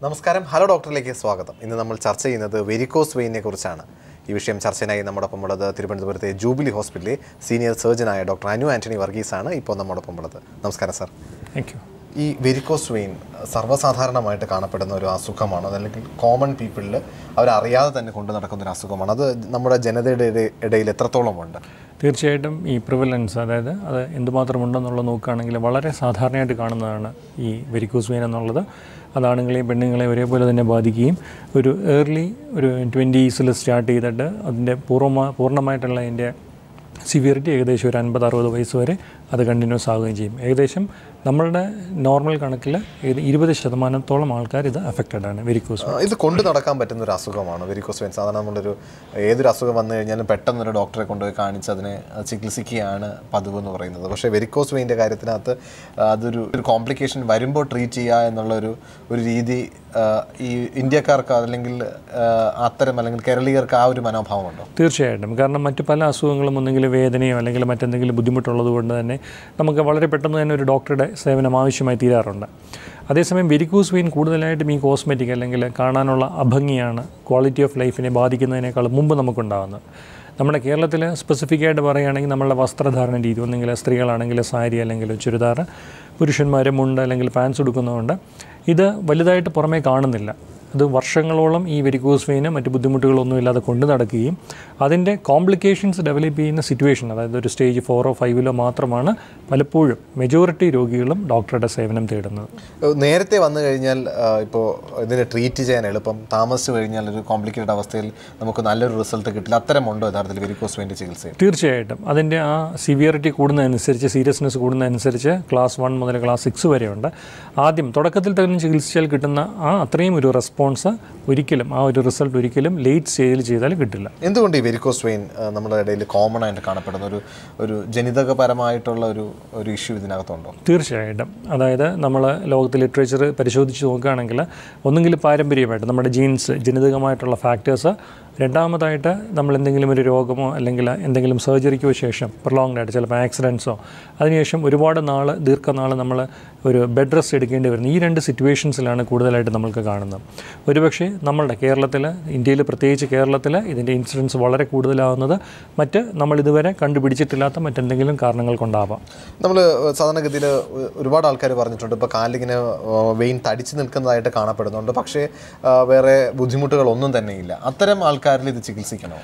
നമസ്കാരം, ഹലോ ഡോക്ടറിലേക്ക് സ്വാഗതം. ഇന്ന് നമ്മൾ ചർച്ച ചെയ്യുന്നത് വെരിക്കോസ് വെയിനെ കുറിച്ചാണ്. ഈ വിഷയം ചർച്ചയായി നമ്മോടൊപ്പം ഉള്ളത് തിരുവനന്തപുരത്തെ ജൂബിലി ഹോസ്പിറ്റലിലെ സീനിയർ സർജനായ ഡോക്ടർ അനു ആൻ്റണി വർഗീസാണ് ഇപ്പോൾ നമ്മോടൊപ്പം ഉള്ളത്. നമസ്കാരം സാർ. Thank you. ഈ വെരിക്കോസ് വെയിൻ സർവ്വസാധാരണമായിട്ട് കാണപ്പെടുന്ന ഒരു അസുഖമാണ്. അതല്ലെങ്കിൽ കോമൺ പീപ്പിളിൽ അവരറിയാതെ തന്നെ കൊണ്ടു നടക്കുന്ന ഒരു അസുഖമാണ്. അത് നമ്മുടെ ജനതയുടെ ഇടയിൽ എത്രത്തോളം ഉണ്ട്? തീർച്ചയായിട്ടും ഈ പ്രിവലൻസ്, അതായത് അത് എന്തുമാത്രം ഉണ്ടെന്നുള്ളത് നോക്കുകയാണെങ്കിൽ വളരെ സാധാരണയായിട്ട് കാണുന്നതാണ് ഈ വെരിക്കോസ് വെയിൻ എന്നുള്ളത്. അതാണുങ്ങളെയും പെണ്ണുങ്ങളെയും ഒരേപോലെ തന്നെ ബാധിക്കുകയും ഒരു ഏർലി ഒരു 20s സ്റ്റാർട്ട് ചെയ്തിട്ട് അതിൻ്റെ പൂർണ്ണമായിട്ടുള്ള അതിൻ്റെ സിവിയറിറ്റി ഏകദേശം ഒരു 50-60 വയസ്സ് വരെ അത് കണ്ടിന്യൂസ് ആവുകയും ചെയ്യും. ഏകദേശം നമ്മളുടെ നോർമൽ കണക്കിൽ 20% ആൾക്കാർ ഇത് അഫക്റ്റഡ് ആണ് വെരിക്കോസ് വെയിൻ. ഇത് കൊണ്ടു നടക്കാൻ പറ്റുന്ന ഒരു അസുഖമാണ് വെരിക്കോസ് വെയിൻ. സാധാരണ നമ്മളൊരു ഏതൊരു അസുഖം വന്നു കഴിഞ്ഞാലും പെട്ടെന്നൊരു ഡോക്ടറെ കൊണ്ടുപോയി കാണിച്ച് അതിനെ ചികിത്സിക്കുകയാണ് പതിവ് എന്ന് പറയുന്നത്. പക്ഷേ വെരിക്കോസ് വെയിൻ്റെ കാര്യത്തിനകത്ത് അതൊരു കോംപ്ലിക്കേഷൻ വരുമ്പോൾ ട്രീറ്റ് ചെയ്യുക എന്നുള്ളൊരു രീതി ഈ ഇന്ത്യക്കാർക്ക് അല്ലെങ്കിൽ അത്തരം അല്ലെങ്കിൽ കേരളീയർക്ക് ആ ഒരു മനോഭാവമുണ്ടോ? തീർച്ചയായിട്ടും. കാരണം മറ്റു പല അസുഖങ്ങളും ഒന്നെങ്കിലും വേദനയോ അല്ലെങ്കിൽ മറ്റെന്തെങ്കിലും ബുദ്ധിമുട്ടുള്ളത് കൊണ്ട് തന്നെ നമുക്ക് വളരെ പെട്ടെന്ന് തന്നെ ഒരു ഡോക്ടറുടെ സേവനം ആവശ്യമായി തീരാറുണ്ട്. അതേസമയം വെരിക്കോസ് വെയിൻ കൂടുതലായിട്ടും ഈ കോസ്മെറ്റിക് അല്ലെങ്കിൽ കാണാനുള്ള അഭംഗിയാണ് ക്വാളിറ്റി ഓഫ് ലൈഫിനെ ബാധിക്കുന്നതിനേക്കാൾ മുമ്പ് നമുക്കുണ്ടാകുന്നത്. നമ്മുടെ കേരളത്തിൽ സ്പെസിഫിക്കായിട്ട് പറയുകയാണെങ്കിൽ നമ്മളുടെ വസ്ത്രധാരണ രീതി, ഒന്നെങ്കിൽ സ്ത്രീകളാണെങ്കിൽ സാരി അല്ലെങ്കിൽ ചുരിദാർ, പുരുഷന്മാർ മുണ്ട് അല്ലെങ്കിൽ പാൻസ് ഉടുക്കുന്നതുകൊണ്ട് ഇത് വലുതായിട്ട് പുറമേ കാണുന്നില്ല. അത് വർഷങ്ങളോളം ഈ വെരിക്കോസ് വെയിന് മറ്റ് ബുദ്ധിമുട്ടുകളൊന്നും ഇല്ലാതെ കൊണ്ടു നടക്കുകയും അതിൻ്റെ കോംപ്ലിക്കേഷൻസ് ഡെവലപ്പ് ചെയ്യുന്ന സിറ്റുവേഷൻ, അതായത് ഒരു സ്റ്റേജ് 4 or 5 മാത്രമാണ് പലപ്പോഴും മെജോറിറ്റി രോഗികളും ഡോക്ടറുടെ സേവനം തേടുന്നത്. നേരത്തെ വന്നു കഴിഞ്ഞാൽ ഇപ്പോൾ ഇതിനെ ട്രീറ്റ് ചെയ്യാൻ എളുപ്പം, താമസിച്ചു കഴിഞ്ഞാൽ ഒരു കോംപ്ലിക്കേറ്റഡ് അവസ്ഥയിൽ നമുക്ക് നല്ലൊരു റിസൾട്ട് കിട്ടില്ല. അത്തരമുണ്ടോ യഥാർത്ഥത്തിൽ വെരിക്കോസ് വെയിൻ്റെ ചികിത്സ? തീർച്ചയായിട്ടും. അതിൻ്റെ ആ സിവിയറിറ്റി കൂടുന്നതനുസരിച്ച്, സീരിയസ്നെസ് കൂടുന്നതനുസരിച്ച് ക്ലാസ് 1 മുതൽ ക്ലാസ് 6 വരെയുണ്ട്. ആദ്യം തുടക്കത്തിൽ തന്നെ ചികിത്സിച്ചാൽ കിട്ടുന്ന അത്രയും ഒരു റെസ്പോൺസ് ഒരിക്കലും, ആ ഒരു റിസൾട്ട് ഒരിക്കലും ലേറ്റ് സ്റ്റേജിൽ ചെയ്താൽ കിട്ടില്ല. എന്തുകൊണ്ട് ഈ വെരിക്കോസ് വെയിൻ നമ്മുടെ ഇടയിൽ കോമൺ ആയിട്ട് കാണപ്പെടുന്ന ഒരു ജനിതകപരമായിട്ടുള്ള ഒരു ഇഷ്യൂ ഇതിനകത്തുണ്ടോ? തീർച്ചയായിട്ടും. അതായത് നമ്മൾ ലോകത്തെ ലിറ്ററേച്ചർ പരിശോധിച്ച് നോക്കുകയാണെങ്കിൽ ഒന്നെങ്കിലും പാരമ്പര്യമായിട്ട് നമ്മുടെ ജീൻസ്, ജനിതകമായിട്ടുള്ള ഫാക്ടേഴ്സ്, രണ്ടാമതായിട്ട് നമ്മൾ എന്തെങ്കിലും ഒരു രോഗമോ അല്ലെങ്കിൽ എന്തെങ്കിലും സർജറിക്കോ ശേഷം പ്രൊലോങ്ഡ് ആയിട്ട് ചിലപ്പോൾ ആക്സിഡൻസോ അതിനുശേഷം ഒരുപാട് ദീർഘനാൾ നമ്മൾ ഒരു ബെഡ് റെസ്റ്റ് എടുക്കേണ്ടി വരുന്നത് ഈ 2 സിറ്റുവേഷൻസിലാണ് കൂടുതലായിട്ട് നമ്മൾക്ക് കാണുന്നത്. ഒരുപക്ഷെ നമ്മളുടെ കേരളത്തിൽ, ഇന്ത്യയിൽ പ്രത്യേകിച്ച് കേരളത്തിൽ ഇതിൻ്റെ ഇൻസിഡൻസ് വളരെ കൂടുതലാവുന്നത് നമ്മൾ ഇതുവരെ കണ്ടുപിടിച്ചിട്ടില്ലാത്ത മറ്റെന്തെങ്കിലും കാരണങ്ങൾ കൊണ്ടാവാം. നമ്മൾ സാധാരണഗതിയിൽ ഒരുപാട് ആൾക്കാർ പറഞ്ഞിട്ടുണ്ട്, ഇപ്പോൾ കാലിങ്ങനെ വെയിൻ തടിച്ചു നിൽക്കുന്നതായിട്ട് കാണപ്പെടുന്നുണ്ട്, പക്ഷേ വേറെ ബുദ്ധിമുട്ടുകളൊന്നും തന്നെയില്ല. അത്തരം ആൾക്കാരിൽ ഇത് ചികിത്സിക്കണോ?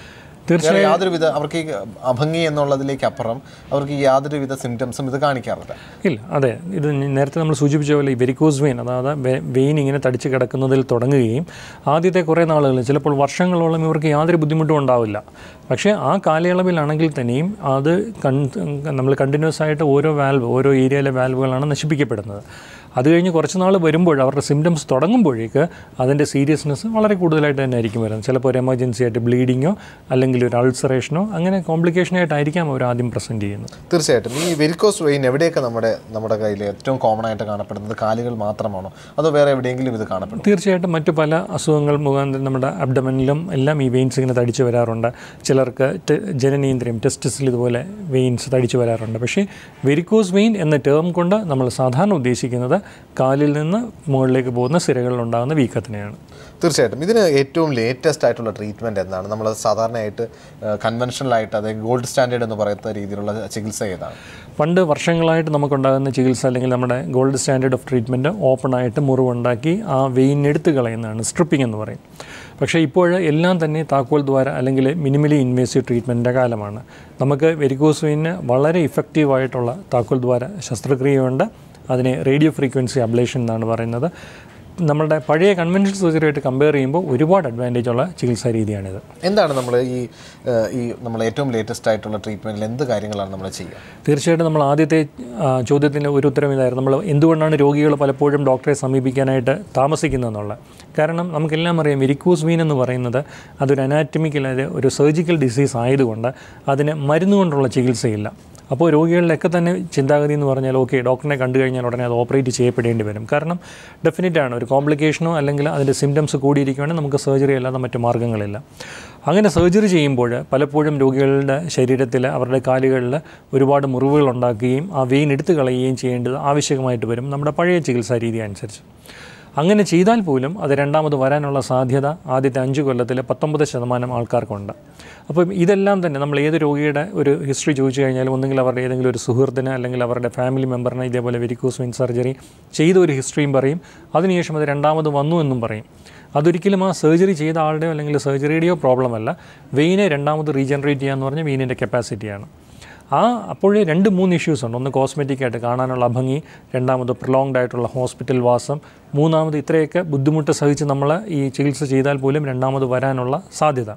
തീർച്ചയായും യാതൊരുവിധ അവർക്ക് ഈ അഭംഗി എന്നുള്ളതിലേക്ക് അപ്പുറം അവർക്ക് യാതൊരുവിധ സിംറ്റംസും ഇത് കാണിക്കാറില്ല. ഇല്ല. അതെ, ഇത് നേരത്തെ നമ്മൾ സൂചിപ്പിച്ച പോലെ ഈ വെരിക്കോസ് വെയിൻ, അതായത് വെയിൻ ഇങ്ങനെ തടിച്ച് കിടക്കുന്നതിൽ തുടങ്ങുകയും ആദ്യത്തെ കുറേ നാളുകളിൽ ചിലപ്പോൾ വർഷങ്ങളോളം ഇവർക്ക് യാതൊരു ബുദ്ധിമുട്ടും ഉണ്ടാവില്ല. പക്ഷേ ആ കാലയളവിലാണെങ്കിൽ തന്നെയും അത് നമ്മൾ കണ്ടിന്യൂസ് ആയിട്ട് ഓരോ ഏരിയയിലെ വാൽവുകളാണ് നശിപ്പിക്കപ്പെടുന്നത്. അത് കഴിഞ്ഞ് കുറച്ച് നാൾ വരുമ്പോൾ അവരുടെ സിംറ്റംസ് തുടങ്ങുമ്പോഴേക്ക് അതിൻ്റെ സീരിയസ്നെസ് വളരെ കൂടുതലായിട്ട് തന്നെ ആയിരിക്കും വരുന്നത്. ചിലപ്പോൾ ഒരു എമർജൻസി ആയിട്ട് ബ്ലീഡിങ്ങോ അല്ലെങ്കിൽ ഒരു അൾസറേഷനോ അങ്ങനെ കോംപ്ലിക്കേഷനായിട്ടായിരിക്കാം അവർ ആദ്യം പ്രസൻറ്റ് ചെയ്യുന്നത്. തീർച്ചയായിട്ടും. ഈ വെരിക്കോസ് വെയിൻ എവിടെയൊക്കെ നമ്മുടെ കയ്യിൽ ഏറ്റവും കോമൺ ആയിട്ട് കാണപ്പെടുന്നത് കാലുകൾ മാത്രമാണോ, അതോ വേറെ എവിടെയെങ്കിലും ഇത് കാണപ്പെടും? തീർച്ചയായിട്ടും മറ്റു പല അസുഖങ്ങൾ മുഖാന്തരം നമ്മുടെ അബ്ഡമനിലും എല്ലാം ഈ വെയിൻസ് ഇങ്ങനെ തടിച്ചു വരാറുണ്ട്. ചിലർക്ക് ജനനേന്ദ്രിയം, ടെസ്റ്റിസിൽ ഇതുപോലെ വെയിൻസ് തടിച്ചു വരാറുണ്ട്. പക്ഷേ വെരിക്കോസ് വെയിൻ എന്ന ടേം കൊണ്ട് നമ്മൾ സാധാരണ ഉദ്ദേശിക്കുന്നത് കാലിൽ നിന്ന് മുകളിലേക്ക് പോകുന്ന സിരകളിലുണ്ടാകുന്ന വീക്കത്തിനെയാണ്. തീർച്ചയായിട്ടും. ഇതിന് ഏറ്റവും ലേറ്റസ്റ്റ് ആയിട്ടുള്ള ട്രീറ്റ്മെൻറ്റ് എന്താണ്? നമ്മൾ സാധാരണയായിട്ട് കൺവെൻഷനലായിട്ട് അതായത് ഗോൾഡ് സ്റ്റാൻഡേർഡ് എന്ന് പറയുന്ന രീതിയിലുള്ള ചികിത്സ ഏതാണ്? പണ്ട് വർഷങ്ങളായിട്ട് നമുക്കുണ്ടാകുന്ന ചികിത്സ അല്ലെങ്കിൽ നമ്മുടെ ഗോൾഡ് സ്റ്റാൻഡേർഡ് ഓഫ് ട്രീറ്റ്മെൻറ്റ് ഓപ്പണായിട്ട് മുറിവുണ്ടാക്കി ആ വെയിൻ എടുത്ത് കളയുന്നതാണ്, സ്ട്രിപ്പിംഗ് എന്ന് പറയും. പക്ഷേ ഇപ്പോൾ എല്ലാം തന്നെ താക്കോൽ ദ്വാര അല്ലെങ്കിൽ മിനിമലി ഇൻവേസീവ് ട്രീറ്റ്മെൻറ്റിൻ്റെ കാലമാണ്. നമുക്ക് വെരിക്കോസ് വെയിന് വളരെ ഇഫക്റ്റീവായിട്ടുള്ള താക്കോൽ ദ്വാര ശസ്ത്രക്രിയയുണ്ട്. അതിനെ റേഡിയോ ഫ്രീക്വൻസി അബ്ലേഷൻ എന്നാണ് പറയുന്നത്. നമ്മളുടെ പഴയ കൺവെൻഷണൽ സർജറിയായിട്ട് കമ്പയർ ചെയ്യുമ്പോൾ ഒരുപാട് അഡ്വാൻറ്റേജ് ഉള്ള ചികിത്സാ രീതിയാണിത്. എന്താണ് നമ്മൾ നമ്മൾ ഏറ്റവും ലേറ്റസ്റ്റ് ആയിട്ടുള്ള ട്രീറ്റ്മെൻറ്റിൽ എന്ത് കാര്യങ്ങളാണ് നമ്മൾ ചെയ്യുക? തീർച്ചയായിട്ടും നമ്മൾ ആദ്യത്തെ ചോദ്യത്തിൻ്റെ ഒരു ഉത്തരം ഇതായിരുന്നു, നമ്മൾ എന്തുകൊണ്ടാണ് രോഗികൾ പലപ്പോഴും ഡോക്ടറെ സമീപിക്കാനായിട്ട് താമസിക്കുന്നതെന്നുള്ള. കാരണം നമുക്കെല്ലാം അറിയാം, വെരിക്കോസ് വെയിൻ എന്ന് പറയുന്നത് അതൊരു അനാറ്റമിക്കൽ, ഒരു സർജിക്കൽ ഡിസീസ് ആയതുകൊണ്ട് അതിന് മരുന്ന് കൊണ്ടുള്ള ചികിത്സയില്ല. അപ്പോൾ രോഗികളിലൊക്കെ തന്നെ ചിന്താഗതി എന്ന് പറഞ്ഞാൽ ഓക്കെ, ഡോക്ടറിനെ കണ്ടു കഴിഞ്ഞാൽ ഉടനെ അത് ഓപ്പറേറ്റ് ചെയ്യപ്പെടേണ്ടി വരും. കാരണം ഡെഫിനറ്റാണ് ഒരു കോംപ്ലിക്കേഷനോ അല്ലെങ്കിൽ അതിൻ്റെ സിംറ്റംസ് കൂടിയിരിക്കുകയാണെങ്കിൽ നമുക്ക് സർജറി അല്ലാതെ മറ്റു മാർഗ്ഗങ്ങളില്ല. അങ്ങനെ സർജറി ചെയ്യുമ്പോൾ പലപ്പോഴും രോഗികളുടെ ശരീരത്തിൽ, അവരുടെ കാലുകളിൽ ഒരുപാട് മുറിവുകൾ ഉണ്ടാക്കുകയും ആ വെയിൻ എടുത്തു കളയുകയും ചെയ്യേണ്ടത് ആവശ്യമായിട്ട് വരും നമ്മുടെ പഴയ ചികിത്സാ രീതി അനുസരിച്ച്. അങ്ങനെ ചെയ്താൽ പോലും അത് രണ്ടാമത് വരാനുള്ള സാധ്യത ആദ്യത്തെ 5 കൊല്ലത്തിൽ 19% ആൾക്കാർക്കുണ്ട്. അപ്പം ഇതെല്ലാം തന്നെ നമ്മൾ ഏത് രോഗിയുടെ ഒരു ഹിസ്റ്ററി ചോദിച്ചു കഴിഞ്ഞാലും ഒന്നുകിൽ അവരുടെ ഏതെങ്കിലും ഒരു സുഹൃത്തിന് അല്ലെങ്കിൽ അവരുടെ ഫാമിലി മെമ്പറിന് ഇതേപോലെ വെരിക്കോസ് വെയിൻ സർജറി ചെയ്ത ഒരു ഹിസ്റ്ററിയും പറയും. അതിനുശേഷം അത് രണ്ടാമത് വന്നു എന്നും പറയും. അതൊരിക്കലും ആ സർജറി ചെയ്ത ആളുടെയോ അല്ലെങ്കിൽ സർജറിയുടെയോ പ്രോബ്ലം അല്ല. വെയിനെ രണ്ടാമത് റീജനറേറ്റ് ചെയ്യാന്ന് പറഞ്ഞാൽ വെയിനിൻ്റെ കപ്പാസിറ്റിയാണ്. അപ്പോഴേ 2-3 ഇഷ്യൂസ് ഉണ്ട്. ഒന്ന് കോസ്മെറ്റിക്കായിട്ട് കാണാനുള്ള ഭംഗി, രണ്ടാമത് പ്രൊലോങ്ഡ് ആയിട്ടുള്ള ഹോസ്പിറ്റൽ വാസം, മൂന്നാമത് ഇത്രയൊക്കെ ബുദ്ധിമുട്ട് സഹിച്ച് നമ്മൾ ഈ ചികിത്സ ചെയ്താൽ പോലും രണ്ടാമത് വരാനുള്ള സാധ്യത.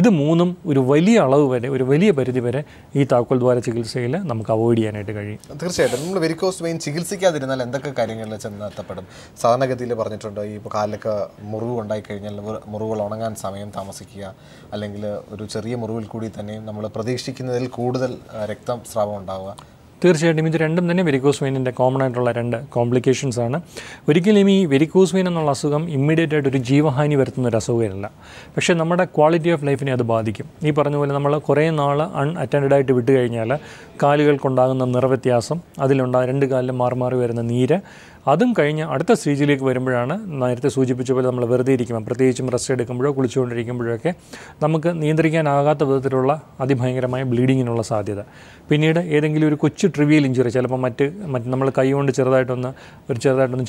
ഇത് മൂന്നും ഒരു വലിയ അളവ് വരെ, ഒരു വലിയ പരിധി വരെ ഈ താക്കോൽ ദ്വാര ചികിത്സയിൽ നമുക്ക് അവോയ്ഡ് ചെയ്യാനായിട്ട് കഴിയും. തീർച്ചയായിട്ടും നമ്മൾ വെരിക്കോസ് വെയിൻ ചികിത്സിക്കാതിരുന്നാൽ എന്തൊക്കെ കാര്യങ്ങളിൽ ചെന്നെത്തപ്പെടും? സാധാരണഗതിയിൽ പറഞ്ഞിട്ടുണ്ട്, ഈ ഇപ്പോൾ കാലിലൊക്കെ മുറിവ് ഉണ്ടായിക്കഴിഞ്ഞാൽ മുറിവുകൾ ഉണങ്ങാൻ സമയം താമസിക്കുക, അല്ലെങ്കിൽ ഒരു ചെറിയ മുറിവിൽ കൂടി തന്നെയും നമ്മൾ പ്രതീക്ഷിക്കുന്നതിൽ കൂടുതൽ രക്തസ്രാവം ഉണ്ടാവുക. തീർച്ചയായിട്ടും ഇത് രണ്ടും തന്നെ വെരിക്കോസ് വെയിനിൻ്റെ കോമൺ ആയിട്ടുള്ള 2 കോംപ്ലിക്കേഷൻസ് ആണ്. ഒരിക്കലും ഈ വെരിക്കോസ് വെയിൻ എന്നുള്ള അസുഖം ഇമ്മീഡിയറ്റ് ആയിട്ട് ഒരു ജീവഹാനി വരുത്തുന്ന ഒരു അസുഖമല്ല. പക്ഷേ നമ്മുടെ ക്വാളിറ്റി ഓഫ് ലൈഫിനെ അത് ബാധിക്കും. ഈ പറഞ്ഞ പോലെ നമ്മൾ കുറേ നാൾ അൺഅറ്റൻഡഡ് ആയിട്ട് വിട്ട് കഴിഞ്ഞാൽ കാലുകൾക്കുണ്ടാകുന്ന നിറവ്യത്യാസം, അതിലുണ്ടാകുന്ന 2 കാലിലും മാറി വരുന്ന നീര്, അതും കഴിഞ്ഞ് അടുത്ത സ്റ്റേജിലേക്ക് വരുമ്പോഴാണ് നേരത്തെ സൂചിപ്പിച്ച പോലെ നമ്മൾ വെറുതെ ഇരിക്കുമ്പോൾ, പ്രത്യേകിച്ചും റെസ്റ്റ് എടുക്കുമ്പോഴോ കുളിച്ചുകൊണ്ടിരിക്കുമ്പോഴൊക്കെ നമുക്ക് നിയന്ത്രിക്കാനാകാത്ത വിധത്തിലുള്ള അതിഭയങ്കരമായ ബ്ലീഡിങ്ങിനുള്ള സാധ്യത. പിന്നീട് ഏതെങ്കിലും ഒരു കൊച്ചു ട്രിവിയൽ ഇഞ്ചുറി, ചിലപ്പോൾ മറ്റ് നമ്മൾ കൈ കൊണ്ട് ചെറുതായിട്ടൊന്ന്